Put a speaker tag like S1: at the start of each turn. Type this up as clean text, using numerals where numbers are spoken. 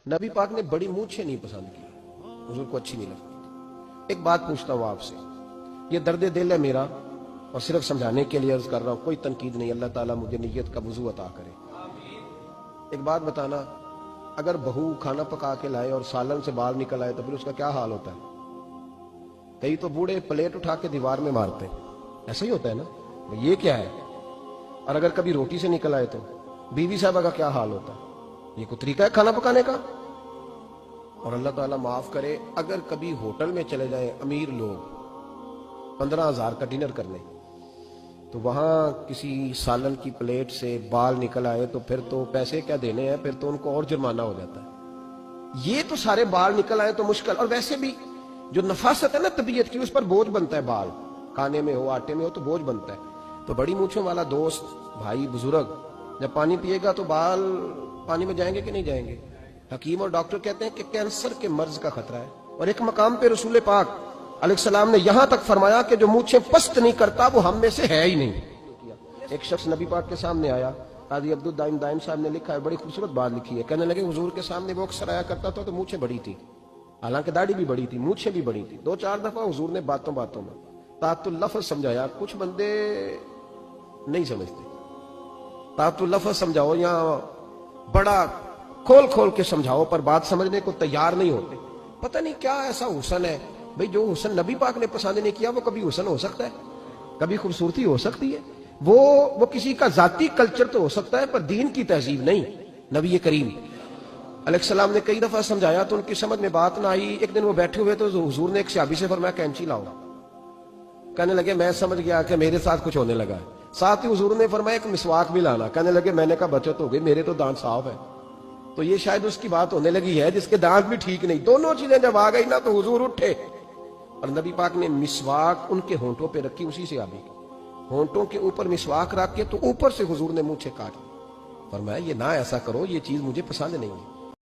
S1: نبی پاک نے بڑی مونچھیں نہیں پسند کی، حضور کو اچھی نہیں لگتی۔ ایک بات پوچھتا ہوں آپ سے، یہ درد دل ہے میرا اور صرف سمجھانے کے لیے عرض کر رہا ہوں، کوئی تنقید نہیں، اللہ تعالیٰ مجھے نیت کا وضو عطا کرے۔ ایک بات بتانا، اگر بہو کھانا پکا کے لائے اور سالن سے بال نکل آئے تو پھر اس کا کیا حال ہوتا ہے؟ کئی تو بوڑھے پلیٹ اٹھا کے دیوار میں مارتے ہیں، ایسا ہی ہوتا ہے نا، یہ کیا ہے؟ اور اگر کبھی روٹی سے نکل آئے تو بیوی صاحبہ کا کیا حال ہوتا ہے؟ یہ کوئی طریقہ ہے کھانا پکانے کا؟ اور اللہ تعالیٰ معاف کرے، اگر کبھی ہوٹل میں چلے جائیں امیر لوگ 15,000 کا ڈنر کرنے، تو وہاں کسی سالن کی پلیٹ سے بال نکل آئے تو پھر تو پیسے کیا دینے ہیں، پھر تو ان کو اور جرمانہ ہو جاتا ہے۔ یہ تو سارے بال نکل آئے تو مشکل، اور ویسے بھی جو نفاست ہے نا طبیعت کی، اس پر بوجھ بنتا ہے، بال کھانے میں ہو آٹے میں ہو تو بوجھ بنتا ہے۔ تو بڑی مونچھوں والا دوست بھائی بزرگ جب پانی پیے گا تو بال پانی میں جائیں گے کہ نہیں جائیں گے؟ حکیم اور ڈاکٹر کہتے ہیں کہ کینسر کے مرض کا خطرہ ہے، اور ایک مقام پہ رسول پاک علیہ السلام نے یہاں تک فرمایا کہ جو مونچھیں پست نہیں کرتا وہ ہم میں سے ہے ہی نہیں۔ ایک شخص نبی پاک کے سامنے آیا، قاضی عبد الدائم دائم صاحب نے لکھا ہے، بڑی خوبصورت بات لکھی ہے، کہنے لگے حضور کے سامنے وہ اکثر آیا کرتا تھا تو مونچھیں بڑی تھی، حالانکہ داڑھی بھی بڑی تھی، مونچھیں بھی بڑی تھی۔ 2-4 دفعہ حضور نے باتوں باتوں میں طاعت اللفظ سمجھایا، کچھ بندے نہیں سمجھتے، طاعت اللفظ سمجھاؤ یا بڑا کھول کھول کے سمجھاؤ پر بات سمجھنے کو تیار نہیں ہوتے۔ پتہ نہیں کیا ایسا حسن ہے بھئی، جو حسن نبی پاک نے پسند نہیں کیا وہ کبھی حسن ہو سکتا ہے، کبھی خوبصورتی ہو سکتی ہے، وہ کسی کا ذاتی کلچر تو ہو سکتا ہے پر دین کی تہذیب نہیں۔ نبی کریم علیہ السلام نے کئی دفعہ سمجھایا تو ان کی سمجھ میں بات نہ آئی۔ ایک دن وہ بیٹھے ہوئے تو حضور نے ایک صحابی سے فرمایا کینچی لاؤ، کہنے لگے میں سمجھ گیا کہ میرے ساتھ کچھ ہونے لگا ہے۔ ساتھ ہی حضور نے فرمایا ایک مسواک بھی لانا، کہنے لگے میں نے کہا بچت ہو گئی، میرے تو دانت صاف ہے، تو یہ شاید اس کی بات ہونے لگی ہے جس کے دانت بھی ٹھیک نہیں۔ دونوں چیزیں جب آ گئی نا تو حضور اٹھے اور نبی پاک نے مسواک ان کے ہونٹوں پہ رکھی، اسی سے آبی ہونٹوں کے اوپر مسواک رکھ کے تو اوپر سے حضور نے مونچھیں کاٹ لی، فرمایا یہ نہ ایسا کرو، یہ چیز مجھے پسند نہیں ہے۔